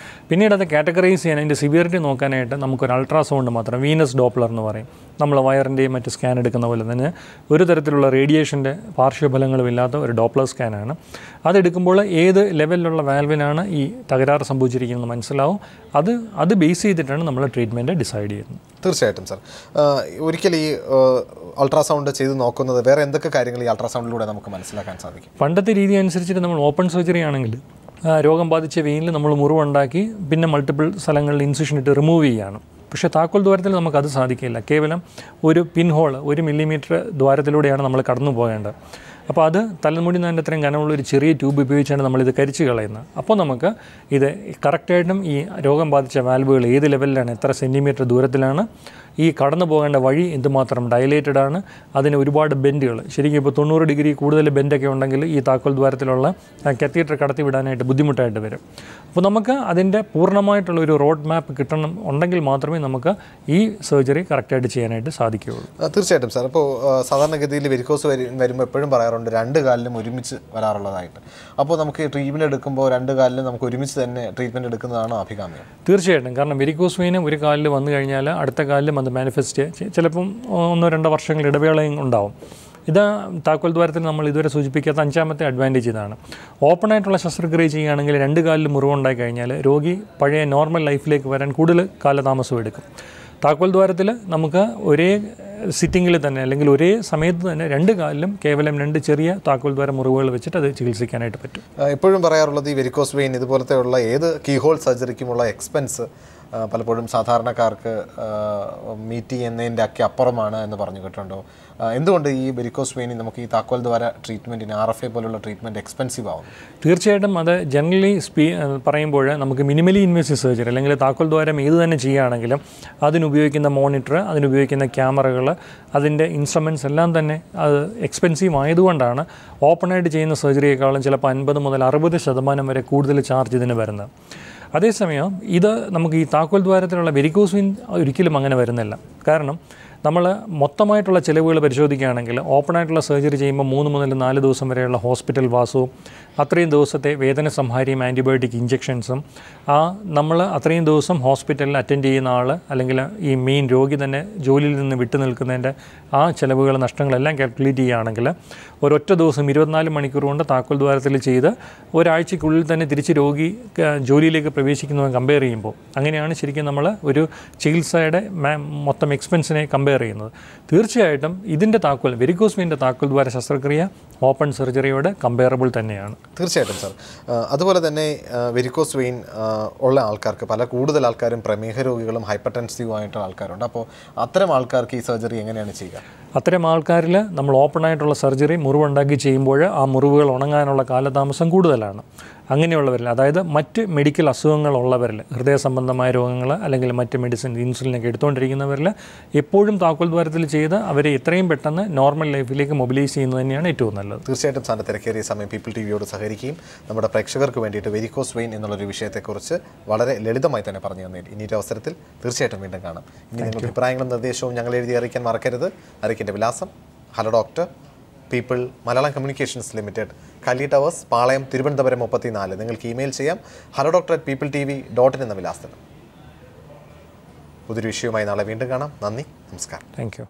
പിന്നീട് അത് കാറ്റഗറൈസ് ചെയ്യാൻ, അതിൻ്റെ സിവിയറിറ്റി നോക്കാനായിട്ട് നമുക്കൊരു അൾട്രാസൗണ്ട് മാത്രം, വീനസ് ഡോപ്ലർ എന്ന് പറയും, നമ്മൾ വയറിൻ്റെയും മറ്റ് സ്കാൻ എടുക്കുന്ന പോലെ തന്നെ ഒരു തരത്തിലുള്ള റേഡിയേഷൻ്റെ പാർശ്വഫലങ്ങളുമില്ലാത്ത ഒരു ഡോപ്ലർ സ്കാനാണ്. അതെടുക്കുമ്പോൾ ഏത് ലെവലിലുള്ള വാൽവിനാണ് ഈ തകരാറ് സംഭവിച്ചിരിക്കുന്നത് മനസ്സിലാവും. അത് ബേസ് ചെയ്തിട്ടാണ് നമ്മൾ ട്രീറ്റ്മെൻറ്റ് ഡിസൈഡ് ചെയ്യുന്നത്. തീർച്ചയായിട്ടും സാർ. ഒരിക്കൽ ഈ അൾട്രാസൗണ്ട് ചെയ്ത് നോക്കുന്നത് വേറെ എന്തൊക്കെ കാര്യങ്ങൾ ഈ അൾട്രാസൗണ്ടിലൂടെ നമുക്ക് മനസ്സിലാക്കാൻ സാധിക്കും? പണ്ടത്തെ രീതി അനുസരിച്ചിട്ട് നമ്മൾ ഓപ്പൺ സർജറി ആണെങ്കിൽ രോഗം ബാധിച്ച വെയിനിൽ നമ്മൾ മുറിവുണ്ടാക്കി പിന്നെ മൾട്ടിപ്പിൾ സ്ഥലങ്ങളിൽ ഇൻസിഷൻ ഇട്ട് റിമൂവ് ചെയ്യുകയാണ്. പക്ഷേ താക്കോൽ ദ്വാരത്തിൽ നമുക്കത് സാധിക്കില്ല. കേവലം ഒരു പിൻ ഹോൾ 1 മില്ലിമീറ്റർ ദ്വാരത്തിലൂടെയാണ് നമ്മൾ കടന്നു പോകേണ്ടത്. അപ്പോൾ അത് തലമുടി നാൻ്റെ അത്രയും കനമുള്ളൊരു ചെറിയ ട്യൂബ് ഉപയോഗിച്ചാണ് നമ്മളിത് കരിച്ച് കളയുന്നത്. അപ്പോൾ നമുക്ക് ഇത് കറക്റ്റായിട്ടും ഈ രോഗം ബാധിച്ച വാൽവുകൾ ഏത് ലെവലിലാണ്, എത്ര സെൻറ്റിമീറ്റർ ദൂരത്തിലാണ്, ഈ കടന്നു പോകേണ്ട വഴി എന്തുമാത്രം ഡയലേറ്റഡ് ആണ്, അതിന് ഒരുപാട് ബെൻഡുകൾ, ശരിക്കും ഇപ്പോൾ 90 ഡിഗ്രി കൂടുതൽ ബെൻഡൊക്കെ ഉണ്ടെങ്കിൽ ഈ താക്കോൽ ദ്വാരത്തിലുള്ള കത്തീറ്റർ കടത്തി വിടാനായിട്ട് ബുദ്ധിമുട്ടായിട്ട് വരും. അപ്പോൾ നമുക്ക് അതിൻ്റെ പൂർണ്ണമായിട്ടുള്ള ഒരു റോഡ് മാപ്പ് ഉണ്ടെങ്കിൽ മാത്രമേ നമുക്ക് ഈ സർജറി കറക്റ്റായിട്ട് ചെയ്യാനായിട്ട് സാധിക്കുകയുള്ളൂ. തീർച്ചയായിട്ടും സാർ. അപ്പോൾ സാധാരണഗതിയിൽ വെരിക്കോസ് വരുമ്പോൾ എപ്പോഴും പറയാറുണ്ട് 2 കാലിലും ഒരുമിച്ച് വരാറുള്ളതായിട്ട്. അപ്പോൾ നമുക്ക് ട്രീറ്റ്മെൻറ്റ് എടുക്കുമ്പോൾ 2 കാലിലും നമുക്ക് ഒരുമിച്ച് തന്നെ ട്രീറ്റ്മെൻറ്റ് എടുക്കുന്നതാണോ അഭികാമ്യം? തീർച്ചയായിട്ടും. കാരണം വെരിക്കോസ് വെയിൻ ഒരു കാലിൽ വന്നു കഴിഞ്ഞാൽ അടുത്ത കാലിലും അത് മാനിഫെസ്റ്റ് ചിലപ്പം 1-2 വർഷങ്ങൾ ഇടവേളയും ഉണ്ടാവും. ഇത് താക്കോൽ ദ്വാരത്തിൽ നമ്മൾ ഇതുവരെ സൂചിപ്പിക്കാത്ത 5ാമത്തെ അഡ്വാൻറ്റേജ് ഇതാണ്. ഓപ്പണായിട്ടുള്ള ശസ്ത്രക്രിയ ചെയ്യുകയാണെങ്കിൽ 2 കാലിൽ മുറിവുണ്ടായി കഴിഞ്ഞാൽ രോഗി പഴയ നോർമൽ ലൈഫിലേക്ക് വരാൻ കൂടുതൽ കാലതാമസം എടുക്കും. താക്കോൽ ദ്വാരത്തിൽ നമുക്ക് ഒരേ സിറ്റിങ്ങിൽ തന്നെ അല്ലെങ്കിൽ ഒരേ സമയത്ത് തന്നെ 2 കാലിലും കേവലം 2 ചെറിയ താക്കോൽ ദ്വാര മുറിവുകൾ വെച്ചിട്ട് അത് ചികിത്സിക്കാനായിട്ട് പറ്റും. എപ്പോഴും പറയാറുള്ളത് ഈ വെരിക്കോസ് വെയിൻ ഇതുപോലത്തെയുള്ള ഏത് കീഹോൾ സർജറിക്കുമുള്ള എക്സ്പെൻസ് പലപ്പോഴും സാധാരണക്കാർക്ക് മീറ്റ് ചെയ്യുന്നതിൻ്റെ ഒക്കെ അപ്പുറമാണ് എന്ന് പറഞ്ഞു കേട്ടിട്ടുണ്ടോ? എന്തുകൊണ്ട് ഈ വെരിക്കോസ് വെയിനിൽ നമുക്ക് ഈ താക്കോൽ ദ്വാര ട്രീറ്റ്മെൻറ്റിന് RFA പോലുള്ള ട്രീറ്റ്മെൻറ്റ് എക്സ്പെൻസീവ് ആവും? തീർച്ചയായിട്ടും അത് ജനറലി പറയുമ്പോൾ നമുക്ക് മിനിമലി ഇൻവേസീവ് സർജറി അല്ലെങ്കിൽ താക്കോൽ ദ്വാരം ഏത് തന്നെ ചെയ്യുകയാണെങ്കിലും അതിനുപയോഗിക്കുന്ന മോണിറ്റർ, അതിനുപയോഗിക്കുന്ന ക്യാമറകൾ, അതിൻ്റെ ഇൻസ്ട്രുമെൻറ്റ്സ് എല്ലാം തന്നെ അത് എക്സ്പെൻസീവ് ആയതുകൊണ്ടാണ് ഓപ്പണായിട്ട് ചെയ്യുന്ന സർജറിയേക്കാളും ചിലപ്പോൾ 50 മുതൽ 60% വരെ കൂടുതൽ ചാർജ് ഇതിന് വരുന്നത്. അതേസമയം ഇത് നമുക്ക് ഈ താക്കോൽ ദ്വാരത്തിലുള്ള വെരിക്കോസ് വെയിൻ ഒരിക്കലും അങ്ങനെ വരുന്നില്ല. കാരണം നമ്മൾ മൊത്തമായിട്ടുള്ള ചിലവുകൾ പരിശോധിക്കുകയാണെങ്കിൽ ഓപ്പണായിട്ടുള്ള സർജറി ചെയ്യുമ്പോൾ 3 മുതൽ 4 ദിവസം വരെയുള്ള ഹോസ്പിറ്റൽ വാസവും അത്രയും ദിവസത്തെ വേദന സംഹാരിയും ആൻറ്റിബയോട്ടിക് ഇഞ്ചെക്ഷൻസും നമ്മൾ അത്രയും ദിവസം ഹോസ്പിറ്റലിൽ അറ്റൻഡ് ചെയ്യുന്ന ആൾ അല്ലെങ്കിൽ ഈ മെയിൻ രോഗി തന്നെ ജോലിയിൽ നിന്ന് വിട്ടു നിൽക്കുന്നതിൻ്റെ ആ ചിലവുകൾ നഷ്ടങ്ങളെല്ലാം കാൽക്കുലേറ്റ് ചെയ്യുകയാണെങ്കിൽ ഒരൊറ്റ ദിവസം 24 മണിക്കൂർ കൊണ്ട് താക്കോൽ ദ്വാരത്തിൽ ചെയ്ത് ഒരാഴ്ചയ്ക്കുള്ളിൽ തന്നെ തിരിച്ച് രോഗി ജോലിയിലേക്ക് പ്രവേശിക്കുന്നതും കമ്പയർ ചെയ്യുമ്പോൾ അങ്ങനെയാണ് ശരിക്കും നമ്മൾ ഒരു ചികിത്സയുടെ മൊത്തം എക്സ്പെൻസിനെ കമ്പയർ ചെയ്യുന്നത്. തീർച്ചയായിട്ടും ഇതിൻ്റെ താക്കോൽ വെരിക്കോസ് വെയിൻ്റെ താക്കോൽ ദ്വാര ശസ്ത്രക്രിയ ഓപ്പൺ സർജറിയോട് കമ്പയറബിൾ തന്നെയാണ്. തീർച്ചയായിട്ടും സാർ. അതുപോലെ തന്നെ വെരിക്കോസ് വെയിൻ ഉള്ള ആൾക്കാർക്ക് കൂടുതൽ ആൾക്കാരും പ്രമേഹ രോഗികളും ഹൈപ്പർടെൻസീവ് ആയിട്ടുള്ള ആൾക്കാരുണ്ട്. അപ്പോൾ അത്തരം ആൾക്കാർക്ക് ഈ സർജറി എങ്ങനെയാണ് ചെയ്യുക? അത്തരം ആൾക്കാരിൽ നമ്മൾ ഓപ്പണായിട്ടുള്ള സർജറി മുറിവുണ്ടാക്കി ചെയ്യുമ്പോൾ ആ മുറിവുകൾ ഉണങ്ങാനുള്ള കാലതാമസം കൂടുതലാണ്. അങ്ങനെയുള്ളവരിൽ, അതായത് മറ്റ് മെഡിക്കൽ അസുഖങ്ങളുള്ളവരിൽ, ഹൃദയ സംബന്ധമായ രോഗങ്ങൾ അല്ലെങ്കിൽ മറ്റ് മെഡിസിൻ ഇൻസുലിനൊക്കെ എടുത്തുകൊണ്ടിരിക്കുന്നവരിൽ എപ്പോഴും താക്കോൽ ദ്വാരത്തിൽ ചെയ്ത് അവരെ എത്രയും പെട്ടെന്ന് നോർമൽ ലൈഫിലേക്ക് മൊബിലൈസ് ചെയ്യുന്നത് തന്നെയാണ് ഏറ്റവും നല്ലത്. തീർച്ചയായിട്ടും സാറിൻ്റെ തിരക്കേറിയ സമയം പീപ്പിൾ ടിവിയോട് സഹകരിക്കുകയും നമ്മുടെ പ്രേക്ഷകർക്ക് വേണ്ടിയിട്ട് വെരിക്കോസ് വെയിൻ എന്നുള്ളൊരു വിഷയത്തെക്കുറിച്ച് വളരെ ലളിതമായി തന്നെ പറഞ്ഞു തന്നേൽ ഇനിയൊരു അവസരത്തിൽ തീർച്ചയായിട്ടും വീണ്ടും കാണാം. ഇനി നിങ്ങളുടെ അഭിപ്രായങ്ങളും നിർദ്ദേശവും ഞങ്ങൾ എഴുതി അറിയിക്കാൻ മറക്കരുത്. അറിയിക്കേണ്ട വിലാസം: hello doctor, people Malayalam communications limited, Kali towers, Palayam, Thiruvananthapuram 34. നിങ്ങൾക്ക് ഇമെയിൽ ചെയ്യാം hello@peopletv.in എന്ന വിലാസത്തിൽ. പുതിയൊരു വിഷയവുമായി നാളെ വീണ്ടും കാണാം. നന്ദി, നമസ്കാരം. Thank you.